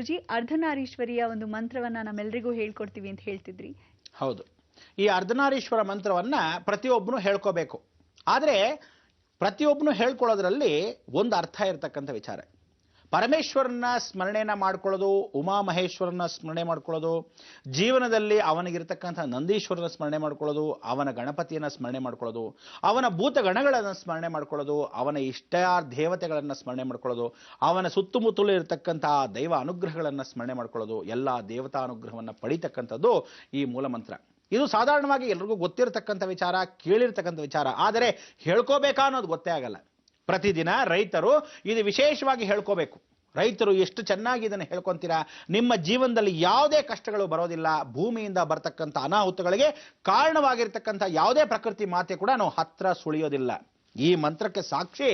ಗುರುಜಿ ಅರ್ಧನಾರೀಶ್ವರಿಯ ಒಂದು ಮಂತ್ರವನ್ನ ನಮ್ಮೆಲ್ಲರಿಗೂ ಹೇಳ್ಕೊಡ್ತೀವಿ ಅಂತ ಹೇಳ್ತಿದ್ರಿ. ಹೌದು, ಈ ಅರ್ಧನಾರೀಶ್ವರ ಮಂತ್ರವನ್ನ ಪ್ರತಿಯೊಬ್ಬನು ಹೇಳ್ಕೋಬೇಕು. ಆದರೆ ಪ್ರತಿಯೊಬ್ಬನು ಹೇಳ್ಕೊಳ್ಳೋದ್ರಲ್ಲಿ ಒಂದು ಅರ್ಥ ಇರತಕ್ಕಂಥ ವಿಚಾರ. ಪರಮೇಶ್ವರನ ಸ್ಮರಣೆಯನ್ನ ಮಾಡ್ಕೊಳ್ಳೋದು, ಉಮಾಮಹೇಶ್ವರನ ಸ್ಮರಣೆ ಮಾಡ್ಕೊಳ್ಳೋದು, ಜೀವನದಲ್ಲಿ ಅವನಿಗಿರ್ತಕ್ಕಂಥ ನಂದೀಶ್ವರನ ಸ್ಮರಣೆ ಮಾಡ್ಕೊಳ್ಳೋದು, ಅವನ ಗಣಪತಿಯನ್ನ ಸ್ಮರಣೆ ಮಾಡ್ಕೊಳ್ಳೋದು, ಅವನ ಭೂತಗಣಗಳನ್ನು ಸ್ಮರಣೆ ಮಾಡ್ಕೊಳ್ಳೋದು, ಅವನ ದೇವತೆಗಳನ್ನು ಸ್ಮರಣೆ ಮಾಡ್ಕೊಳ್ಳೋದು, ಅವನ ಸುತ್ತಮುತ್ತಲೂ ಇರತಕ್ಕಂತಹ ದೈವ ಅನುಗ್ರಹಗಳನ್ನು ಸ್ಮರಣೆ ಮಾಡ್ಕೊಳ್ಳೋದು, ಎಲ್ಲ ದೇವತಾ ಅನುಗ್ರಹವನ್ನು ಪಡಿತಕ್ಕಂಥದ್ದು ಈ ಮೂಲಮಂತ್ರ. ಇದು ಸಾಧಾರಣವಾಗಿ ಎಲ್ರಿಗೂ ಗೊತ್ತಿರತಕ್ಕಂಥ ವಿಚಾರ, ಕೇಳಿರ್ತಕ್ಕಂಥ ವಿಚಾರ. ಆದರೆ ಹೇಳ್ಕೋಬೇಕಾ ಅನ್ನೋದು ಗೊತ್ತೇ ಆಗಲ್ಲ. ಪ್ರತಿದಿನ ರೈತರು ಇದು ವಿಶೇಷವಾಗಿ ಹೇಳ್ಕೋಬೇಕು. ರೈತರು ಎಷ್ಟು ಚೆನ್ನಾಗಿ ಇದನ್ನು ಹೇಳ್ಕೊಂತೀರಾ, ನಿಮ್ಮ ಜೀವನದಲ್ಲಿ ಯಾವುದೇ ಕಷ್ಟಗಳು ಬರೋದಿಲ್ಲ. ಭೂಮಿಯಿಂದ ಬರ್ತಕ್ಕಂಥ ಅನಾಹುತಗಳಿಗೆ ಕಾರಣವಾಗಿರ್ತಕ್ಕಂಥ ಯಾವುದೇ ಪ್ರಕೃತಿ ಮಾತೆ ಕೂಡ ನಾವು ಹತ್ರ ಸುಳಿಯೋದಿಲ್ಲ. ಈ ಮಂತ್ರಕ್ಕೆ ಸಾಕ್ಷಿ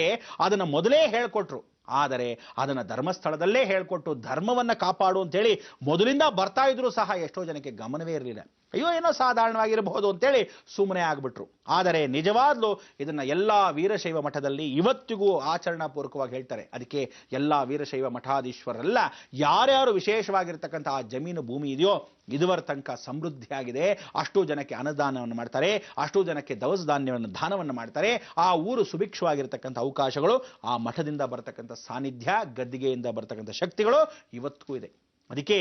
ಅದನ್ನು ಮೊದಲೇ ಹೇಳ್ಕೊಟ್ರು. ಆದರೆ ಅದನ್ನು ಧರ್ಮಸ್ಥಳದಲ್ಲೇ ಹೇಳ್ಕೊಟ್ಟು ಧರ್ಮವನ್ನ ಕಾಪಾಡು ಅಂತೇಳಿ ಮೊದಲಿಂದ ಬರ್ತಾ ಇದ್ರು ಸಹ ಎಷ್ಟೋ ಜನಕ್ಕೆ ಗಮನವೇ ಇರಲಿಲ್ಲ. ಅಯ್ಯೋ ಏನೋ ಸಾಧಾರಣವಾಗಿರಬಹುದು ಅಂತೇಳಿ ಸುಮ್ಮನೆ ಆಗ್ಬಿಟ್ರು. ಆದರೆ ನಿಜವಾಗ್ಲೂ ಇದನ್ನ ಎಲ್ಲಾ ವೀರಶೈವ ಮಠದಲ್ಲಿ ಇವತ್ತಿಗೂ ಆಚರಣಾಪೂರ್ವಕವಾಗಿ ಹೇಳ್ತಾರೆ. ಅದಕ್ಕೆ ಎಲ್ಲಾ ವೀರಶೈವ ಮಠಾಧೀಶ್ವರೆಲ್ಲ ಯಾರ್ಯಾರು ವಿಶೇಷವಾಗಿರ್ತಕ್ಕಂಥ ಆ ಜಮೀನು ಭೂಮಿ ಇದೆಯೋ ಇದುವರ ತನಕ ಸಮೃದ್ಧಿಯಾಗಿದೆ, ಅಷ್ಟು ಜನಕ್ಕೆ ಅನ್ನದಾನವನ್ನು ಮಾಡ್ತಾರೆ, ಅಷ್ಟು ಜನಕ್ಕೆ ದವಸ ಧಾನ್ಯವನ್ನು ದಾನವನ್ನು ಮಾಡ್ತಾರೆ. ಆ ಊರು ಸುಭಿಕ್ಷವಾಗಿರ್ತಕ್ಕಂಥ ಅವಕಾಶಗಳು, ಆ ಮಠದಿಂದ ಬರ್ತಕ್ಕಂಥ ಸಾನ್ನಿಧ್ಯ, ಗದ್ದಿಗೆಯಿಂದ ಬರ್ತಕ್ಕಂಥ ಶಕ್ತಿಗಳು ಇವತ್ತಿಗೂ ಇದೆ. ಅದಕ್ಕೆ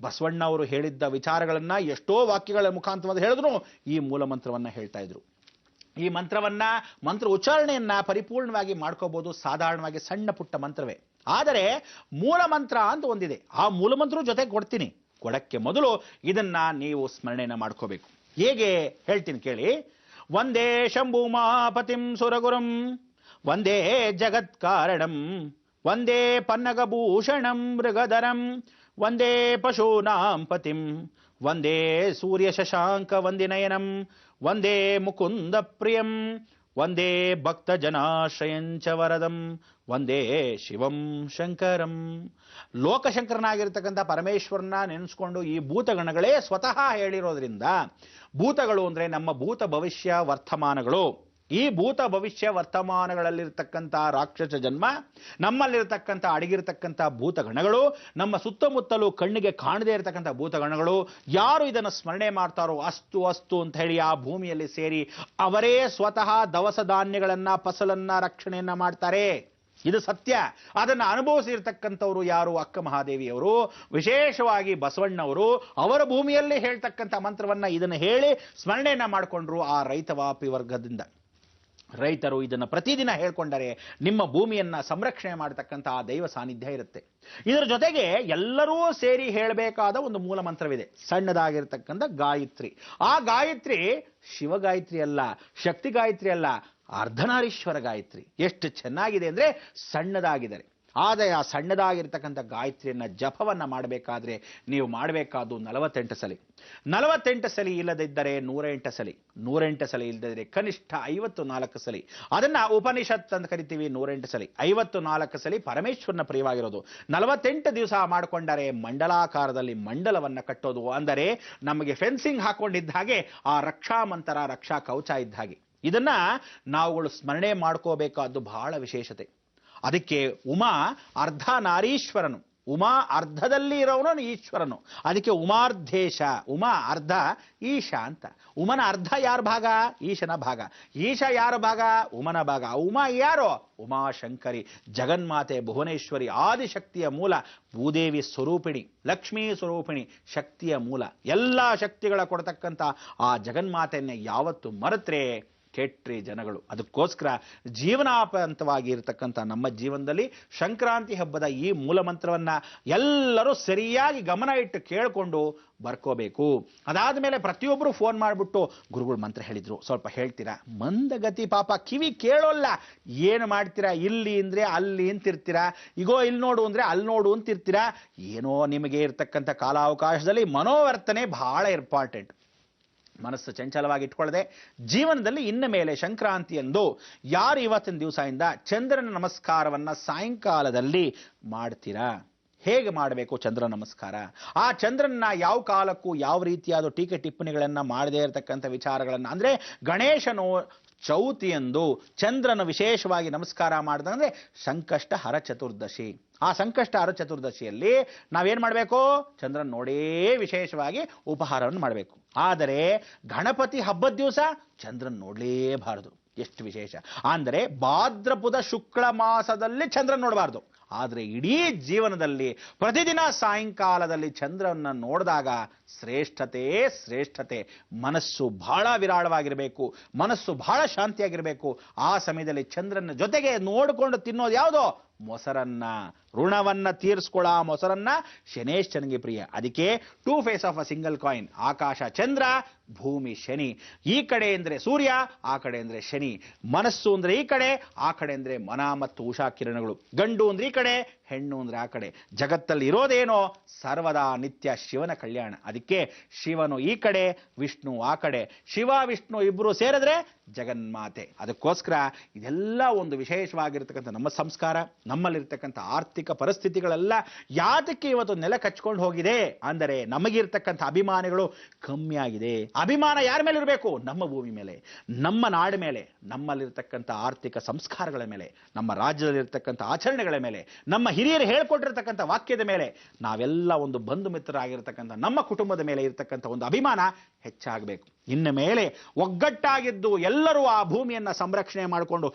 ಬಸವಣ್ಣ ಅವರು ಹೇಳಿದ್ದ ವಿಚಾರಗಳನ್ನ ಎಷ್ಟೋ ವಾಕ್ಯಗಳ ಮುಖಾಂತರ ಹೇಳಿದ್ರು ಈ ಮೂಲ ಮಂತ್ರವನ್ನ ಹೇಳ್ತಾ ಇದ್ರು. ಈ ಮಂತ್ರ ಉಚ್ಚಾರಣೆಯನ್ನ ಪರಿಪೂರ್ಣವಾಗಿ ಮಾಡ್ಕೋಬಹುದು, ಸಾಧಾರಣವಾಗಿ ಸಣ್ಣ ಪುಟ್ಟ ಮಂತ್ರವೇ. ಆದರೆ ಮೂಲ ಮಂತ್ರ ಅಂತ ಒಂದಿದೆ. ಆ ಮೂಲ ಮಂತ್ರ ಜೊತೆ ಕೊಡ್ತೀನಿ. ಕೊಡಕ್ಕೆ ಮೊದಲು ಇದನ್ನ ನೀವು ಸ್ಮರಣೆಯನ್ನ ಮಾಡ್ಕೋಬೇಕು. ಹೇಗೆ ಹೇಳ್ತೀನಿ ಕೇಳಿ. ವಂದೇ ಶಂಭುಮಾಪತಿಂ ಸುರಗುರುಂ ವಂದೇ ಜಗತ್ಕಾರಣಂ ವಂದೇ ಪನ್ನಗಭೂಷಣಂ ಮೃಗಧರಂ ವಂದೇ ಪಶೂನಾಂ ಪತಿಂ ವಂದೇ ಸೂರ್ಯ ಶಶಾಂಕ ವಂದಿನಯನಂ ವಂದೇ ಮುಕುಂದ ಪ್ರಿಯಂ ವಂದೇ ಭಕ್ತ ಜನಾಶ್ರಯಂಚ ವರದಂ ವಂದೇ ಶಿವಂ ಶಂಕರಂ. ಲೋಕಶಂಕರನಾಗಿರ್ತಕ್ಕಂಥ ಪರಮೇಶ್ವರನ ನೆನೆಸ್ಕೊಂಡು ಈ ಭೂತಗಣಗಳೇ ಸ್ವತಃ ಹೇಳಿರೋದ್ರಿಂದ, ಭೂತಗಳು ಅಂದ್ರೆ ನಮ್ಮ ಭೂತ ಭವಿಷ್ಯ ವರ್ತಮಾನಗಳು. ಈ ಭೂತ ಭವಿಷ್ಯ ವರ್ತಮಾನಗಳಲ್ಲಿರ್ತಕ್ಕಂಥ ರಾಕ್ಷಸ ಜನ್ಮ, ನಮ್ಮಲ್ಲಿರ್ತಕ್ಕಂಥ ಅಡಗಿರ್ತಕ್ಕಂಥ ಭೂತಗಣಗಳು, ನಮ್ಮ ಸುತ್ತಮುತ್ತಲೂ ಕಣ್ಣಿಗೆ ಕಾಣದೇ ಇರತಕ್ಕಂಥ ಭೂತಗಣಗಳು, ಯಾರು ಇದನ್ನು ಸ್ಮರಣೆ ಮಾಡ್ತಾರೋ ಅಸ್ತು ಅಸ್ತು ಅಂತ ಹೇಳಿ ಆ ಭೂಮಿಯಲ್ಲಿ ಸೇರಿ ಅವರೇ ಸ್ವತಃ ದವಸ ಧಾನ್ಯಗಳನ್ನ, ಫಸಲನ್ನ, ರಕ್ಷಣೆಯನ್ನ ಮಾಡ್ತಾರೆ. ಇದು ಸತ್ಯ. ಅದನ್ನು ಅನುಭವಿಸಿರ್ತಕ್ಕಂಥವ್ರು ಯಾರು? ಅಕ್ಕ ಮಹಾದೇವಿಯವರು, ವಿಶೇಷವಾಗಿ ಬಸವಣ್ಣವರು. ಅವರ ಭೂಮಿಯಲ್ಲಿ ಹೇಳ್ತಕ್ಕಂಥ ಮಂತ್ರವನ್ನ ಇದನ್ನು ಹೇಳಿ ಸ್ಮರಣೆಯನ್ನ ಮಾಡಿಕೊಂಡ್ರು ಆ ರೈತವಾಪಿ ವರ್ಗದಿಂದ. ರೈತರು ಇದನ್ನು ಪ್ರತಿದಿನ ಹೇಳ್ಕೊಂಡರೆ ನಿಮ್ಮ ಭೂಮಿಯನ್ನ ಸಂರಕ್ಷಣೆ ಮಾಡತಕ್ಕಂಥ ಆ ದೈವ ಸಾನ್ನಿಧ್ಯ ಇರುತ್ತೆ. ಇದರ ಜೊತೆಗೆ ಎಲ್ಲರೂ ಸೇರಿ ಹೇಳಬೇಕಾದ ಒಂದು ಮೂಲ ಮಂತ್ರವಿದೆ, ಸಣ್ಣದಾಗಿರ್ತಕ್ಕಂಥ ಗಾಯತ್ರಿ. ಆ ಗಾಯತ್ರಿ ಶಿವಗಾಯತ್ರಿ ಅಲ್ಲ, ಶಕ್ತಿ ಗಾಯತ್ರಿ ಅಲ್ಲ, ಅರ್ಧನಾರೀಶ್ವರ ಗಾಯತ್ರಿ. ಎಷ್ಟು ಚೆನ್ನಾಗಿದೆ ಅಂದ್ರೆ ಸಣ್ಣದಾಗಿದ್ದಾರೆ. ಆದರೆ ಆ ಸಣ್ಣದಾಗಿರ್ತಕ್ಕಂಥ ಗಾಯತ್ರಿಯನ್ನ ಜಪವನ್ನ ಮಾಡಬೇಕಾದ್ರೆ ನೀವು ಮಾಡಬೇಕಾದ್ದು 48 ಸಲಿ. 48 ಸಲಿ ಇಲ್ಲದಿದ್ದರೆ 108 ಸಲಿ, 108 ಸಲಿ ಇಲ್ಲದಿದ್ದರೆ ಕನಿಷ್ಠ 54 ಸಲಿ. ಅದನ್ನ ಉಪನಿಷತ್ ಅಂತ ಕರಿತೀವಿ. 108 ಸಲಿ, 54 ಸಲಿ ಪರಮೇಶ್ವರನ ಪ್ರಿಯವಾಗಿರೋದು. 48 ದಿವಸ ಮಾಡಿಕೊಂಡರೆ ಮಂಡಲಾಕಾರದಲ್ಲಿ ಮಂಡಲವನ್ನ ಕಟ್ಟೋದು. ಅಂದರೆ ನಮಗೆ ಫೆನ್ಸಿಂಗ್ ಹಾಕೊಂಡಿದ್ದ ಹಾಗೆ, ಆ ರಕ್ಷಾ ಮಂತ್ರ, ರಕ್ಷಾ ಕವಚ ಇದ್ದ ಹಾಗೆ. ಇದನ್ನ ನಾವುಗಳು ಸ್ಮರಣೆ ಮಾಡ್ಕೋಬೇಕಾದ್ದು ಬಹಳ ವಿಶೇಷತೆ. ಅದಕ್ಕೆ ಉಮಾ ಅರ್ಧ ನಾರೀಶ್ವರನು, ಉಮಾ ಅರ್ಧದಲ್ಲಿ ಇರೋನು ಈಶ್ವರನು. ಅದಕ್ಕೆ ಉಮಾರ್ಧೇಶ, ಉಮಾ ಅರ್ಧ, ಈಶ ಅಂತ. ಉಮನ ಅರ್ಧ ಯಾರ ಭಾಗ? ಈಶನ ಭಾಗ. ಈಶ ಯಾರ ಭಾಗ? ಉಮನ ಭಾಗ. ಉಮಾ ಯಾರು? ಉಮಾಶಂಕರಿ, ಜಗನ್ಮಾತೆ, ಭುವನೇಶ್ವರಿ, ಆದಿಶಕ್ತಿಯ ಮೂಲ, ಭೂದೇವಿ ಸ್ವರೂಪಿಣಿ, ಲಕ್ಷ್ಮೀ ಸ್ವರೂಪಿಣಿ, ಶಕ್ತಿಯ ಮೂಲ. ಎಲ್ಲ ಶಕ್ತಿಗಳ ಕೊಡತಕ್ಕಂಥ ಆ ಜಗನ್ಮಾತೆಯನ್ನೇ ಯಾವತ್ತು ಮರೆತ್ರೆ ಕೆಟ್ರಿ ಜನಗಳು. ಅದಕ್ಕೋಸ್ಕರ ಜೀವನಾಪಂತವಾಗಿ ಇರತಕ್ಕಂಥ ನಮ್ಮ ಜೀವನದಲ್ಲಿ ಸಂಕ್ರಾಂತಿ ಹಬ್ಬದ ಈ ಮೂಲ ಮಂತ್ರವನ್ನ ಎಲ್ಲರೂ ಸರಿಯಾಗಿ ಗಮನ ಇಟ್ಟು ಕೇಳಿಕೊಂಡು ಬರ್ಕೋಬೇಕು. ಅದಾದ ಮೇಲೆ ಪ್ರತಿಯೊಬ್ಬರು ಫೋನ್ ಮಾಡಿಬಿಟ್ಟು ಗುರುಗಳು ಮಂತ್ರ ಹೇಳಿದ್ರು, ಸ್ವಲ್ಪ ಹೇಳ್ತೀರಾ? ಮಂದಗತಿ ಪಾಪ, ಕಿವಿ ಕೇಳೋಲ್ಲ. ಏನು ಮಾಡ್ತೀರಾ? ಇಲ್ಲಿ ಅಂದ್ರೆ ಅಲ್ಲಿ ಅಂತಿರ್ತೀರಾ, ಈಗೋ ಇಲ್ಲಿ ನೋಡು ಅಂದ್ರೆ ಅಲ್ಲಿ ನೋಡು ಅಂತಿರ್ತೀರಾ. ಏನೋ ನಿಮಗೆ ಇರ್ತಕ್ಕಂಥ ಕಾಲಾವಕಾಶದಲ್ಲಿ ಮನೋವರ್ತನೆ ಬಹಳ ಇಂಪಾರ್ಟೆಂಟ್. ಮನಸ್ಸು ಚಂಚಲವಾಗಿ ಇಟ್ಕೊಳ್ಳದೆ ಜೀವನದಲ್ಲಿ ಇನ್ನ ಮೇಲೆ ಸಂಕ್ರಾಂತಿ ಎಂದು ಯಾರು ಇವತ್ತಿನ ದಿವಸದಿಂದ ಚಂದ್ರನ ನಮಸ್ಕಾರವನ್ನ ಸಾಯಂಕಾಲದಲ್ಲಿ ಮಾಡ್ತೀರಾ? ಹೇಗೆ ಮಾಡಬೇಕು ಚಂದ್ರ ನಮಸ್ಕಾರ, ಆ ಚಂದ್ರನ್ನ ಯಾವ ಕಾಲಕ್ಕೂ ಯಾವ ರೀತಿಯಾದ ಟೀಕೆ ಟಿಪ್ಪಣಿಗಳನ್ನ ಮಾಡದೇ ಇರತಕ್ಕಂಥ ವಿಚಾರಗಳನ್ನ, ಅಂದ್ರೆ ಗಣೇಶನು ಚೌತಿಯಂದು ಚಂದ್ರನ ವಿಶೇಷವಾಗಿ ನಮಸ್ಕಾರ ಮಾಡಿದಂದ್ರೆ ಸಂಕಷ್ಟ ಹರ ಚತುರ್ದಶಿ. ಆ ಸಂಕಷ್ಟ ಹರ ಚತುರ್ದಶಿಯಲ್ಲಿ ನಾವೇನ್ ಮಾಡಬೇಕು, ಚಂದ್ರನ್ ನೋಡೇ ವಿಶೇಷವಾಗಿ ಉಪಹಾರವನ್ನು ಮಾಡಬೇಕು. ಆದರೆ ಗಣಪತಿ ಹಬ್ಬದ ದಿವಸ ಚಂದ್ರನ್ ನೋಡಲೇಬಾರದು. ಎಷ್ಟು ವಿಶೇಷ ಅಂದರೆ ಭಾದ್ರಪದ ಶುಕ್ಲ ಮಾಸದಲ್ಲಿ ಚಂದ್ರನ್ ನೋಡಬಾರ್ದು. ಆದರೆ ಇಡೀ ಜೀವನದಲ್ಲಿ ಪ್ರತಿದಿನ ಸಾಯಂಕಾಲದಲ್ಲಿ ಚಂದ್ರನ ನೋಡಿದಾಗ ಶ್ರೇಷ್ಠತೆ. ಮನಸ್ಸು ಬಹಳ ವಿರಾಳವಾಗಿರಬೇಕು, ಮನಸ್ಸು ಬಹಳ ಶಾಂತಿಯಾಗಿರಬೇಕು. ಆ ಸಮಯದಲ್ಲಿ ಚಂದ್ರನ ಜೊತೆಗೆ ನೋಡಿಕೊಂಡು ತಿನ್ನೋದು ಯಾವುದೋ ಮೊಸರನ್ನ, ಋಣವನ್ನ ತೀರಿಸ್ಕೊಳ್ಳೋ ಮೊಸರನ್ನ ಶನೇಶ್ವರನಿಗೆ ಪ್ರಿಯ. ಅದಕ್ಕೆ two face of a single coin. ಆಕಾಶ ಚಂದ್ರ, ಭೂಮಿ ಶನಿ. ಈ ಕಡೆ ಅಂದ್ರೆ ಸೂರ್ಯ, ಆ ಕಡೆ ಅಂದ್ರೆ ಶನಿ. ಮನಸ್ಸು ಅಂದ್ರೆ ಈ ಕಡೆ, ಆ ಕಡೆ ಅಂದ್ರೆ ಮನ ಮತ್ತು ಉಷಾ ಕಿರಣಗಳು. ಗಂಡು ಅಂದ್ರೆ ಈ ಕಡೆ, ಹೆಣ್ಣು ಅಂದ್ರೆ ಆ ಕಡೆ. ಜಗತ್ತಲ್ಲಿ ಇರೋದೇನೋ ಸರ್ವದಾ ನಿತ್ಯ ಶಿವನ ಕಲ್ಯಾಣ. ಅದಕ್ಕೆ ಶಿವನು ಈ ಕಡೆ, ವಿಷ್ಣು ಆ ಕಡೆ. ಶಿವ ವಿಷ್ಣು ಇಬ್ರು ಸೇರಿದ್ರೆ ಜಗನ್ಮಾತೆ. ಅದಕ್ಕೋಸ್ಕರ ಇದೆಲ್ಲ ಒಂದು ವಿಶೇಷವಾಗಿರ್ತಕ್ಕಂಥ ನಮ್ಮ ಸಂಸ್ಕಾರ, ನಮ್ಮಲ್ಲಿರ್ತಕ್ಕಂಥ ಆರ್ಥಿಕ ಪರಿಸ್ಥಿತಿಗಳೆಲ್ಲ ಯಾತಕ್ಕೆ ಇವತ್ತು ನೆಲ ಕಚ್ಕೊಂಡು ಹೋಗಿದೆ ಅಂದರೆ ನಮಗಿರ್ತಕ್ಕಂಥ ಅಭಿಮಾನಿಗಳು ಕಮ್ಮಿ ಆಗಿದೆ. ಅಭಿಮಾನ ಯಾರ ಮೇಲೆ ಇರಬೇಕು? ನಮ್ಮ ಭೂಮಿ ಮೇಲೆ, ನಮ್ಮ ನಾಡ ಮೇಲೆ, ನಮ್ಮಲ್ಲಿರ್ತಕ್ಕಂಥ ಆರ್ಥಿಕ ಸಂಸ್ಕಾರಗಳ ಮೇಲೆ, ನಮ್ಮ ರಾಜ್ಯದಲ್ಲಿರ್ತಕ್ಕಂಥ ಆಚರಣೆಗಳ ಮೇಲೆ, ನಮ್ಮ ಹಿರಿಯರು ಹೇಳ್ಕೊಟ್ಟಿರ್ತಕ್ಕಂಥ ವಾಕ್ಯದ ಮೇಲೆ, ನಾವೆಲ್ಲ ಒಂದು ಬಂಧು ಮಿತ್ರರಾಗಿರ್ತಕ್ಕಂಥ ನಮ್ಮ ಕುಟುಂಬದ ಮೇಲೆ ಇರತಕ್ಕಂಥ ಒಂದು ಅಭಿಮಾನ ಹೆಚ್ಚಾಗಬೇಕು. ಇನ್ನು ಮೇಲೆ ಒಗ್ಗಟ್ಟಾಗಿದ್ದು ಎಲ್ಲರೂ ಆ ಭೂಮಿಯನ್ನ ಸಂರಕ್ಷಣೆ ಮಾಡಿಕೊಂಡು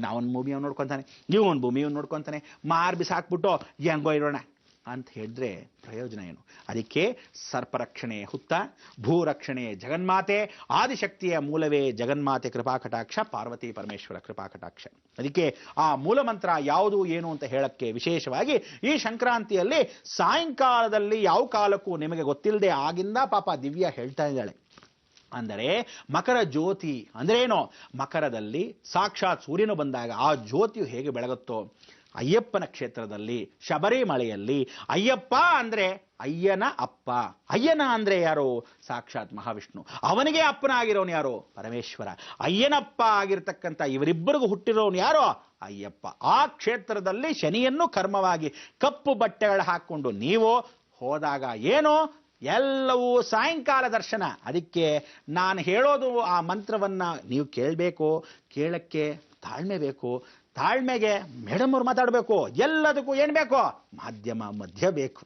ನಾವೊಂದು ಭೂಮಿಯನ್ನು ನೋಡ್ಕೊಂತಾನೆ, ಇವೊಂದು ಭೂಮಿಯನ್ನು ನೋಡ್ಕೊಂತಾನೆ, ಮಾರ್ ಬಿಸಾಕ್ಬಿಟ್ಟು ಹೆಂಗೋ ಇರೋಣ ಅಂತ ಹೇಳಿದ್ರೆ ಪ್ರಯೋಜನ ಏನು? ಅದಕ್ಕೆ ಸರ್ಪರಕ್ಷಣೆ ಹುತ್ತ, ಭೂರಕ್ಷಣೆ ಜಗನ್ಮಾತೆ, ಆದಿಶಕ್ತಿಯ ಮೂಲವೇ ಜಗನ್ಮಾತೆ ಕೃಪಾಕಟಾಕ್ಷ, ಪಾರ್ವತಿ ಪರಮೇಶ್ವರ ಕೃಪಾಕಟಾಕ್ಷ. ಅದಕ್ಕೆ ಆ ಮೂಲ ಮಂತ್ರ ಯಾವುದು ಏನು ಅಂತ ಹೇಳಕ್ಕೆ ವಿಶೇಷವಾಗಿ ಈ ಸಂಕ್ರಾಂತಿಯಲ್ಲಿ ಸಾಯಂಕಾಲದಲ್ಲಿ ಯಾವ ಕಾಲಕ್ಕೂ ನಿಮಗೆ ಗೊತ್ತಿಲ್ಲದೆ ಆಗಿಂದ ಪಾಪ ದಿವ್ಯ ಹೇಳ್ತಾ ಇದ್ದಾಳೆ. ಅಂದರೆ ಮಕರ ಜ್ಯೋತಿ ಅಂದ್ರೆ ಏನು? ಮಕರದಲ್ಲಿ ಸಾಕ್ಷಾತ್ ಸೂರ್ಯನು ಬಂದಾಗ ಆ ಜ್ಯೋತಿಯು ಹೇಗೆ ಬೆಳಗುತ್ತೋ, ಅಯ್ಯಪ್ಪನ ಕ್ಷೇತ್ರದಲ್ಲಿ ಶಬರಿಮಲೆಯಲ್ಲಿ ಅಯ್ಯಪ್ಪ ಅಂದ್ರೆ ಅಯ್ಯನ ಅಪ್ಪ. ಅಯ್ಯನ ಅಂದ್ರೆ ಯಾರು? ಸಾಕ್ಷಾತ್ ಮಹಾವಿಷ್ಣು. ಅವನಿಗೆ ಅಪ್ಪನ ಆಗಿರೋನು ಯಾರು? ಪರಮೇಶ್ವರ. ಅಯ್ಯನಪ್ಪ ಆಗಿರ್ತಕ್ಕಂಥ ಇವರಿಬ್ಬರಿಗೂ ಹುಟ್ಟಿರೋನು ಯಾರೋ? ಅಯ್ಯಪ್ಪ. ಆ ಕ್ಷೇತ್ರದಲ್ಲಿ ಶನಿಯನ್ನು ಕರ್ಮವಾಗಿ ಕಪ್ಪು ಬಟ್ಟೆಗಳು ಹಾಕೊಂಡು ನೀವು ಹೋದಾಗ ಏನು ಎಲ್ಲವೂ ಸಾಯಂಕಾಲ ದರ್ಶನ. ಅದಕ್ಕೆ ನಾನು ಹೇಳೋದು ಆ ಮಂತ್ರವನ್ನ ನೀವು ಕೇಳಬೇಕು. ಕೇಳಕ್ಕೆ ತಾಳ್ಮೆ ಬೇಕು. ತಾಳ್ಮೆಗೆ ಮೇಡಮ್ ಅವ್ರು ಮಾತಾಡಬೇಕು. ಎಲ್ಲದಕ್ಕೂ ಏನ್ ಬೇಕು? ಮಾಧ್ಯಮ ಮಧ್ಯ ಬೇಕು.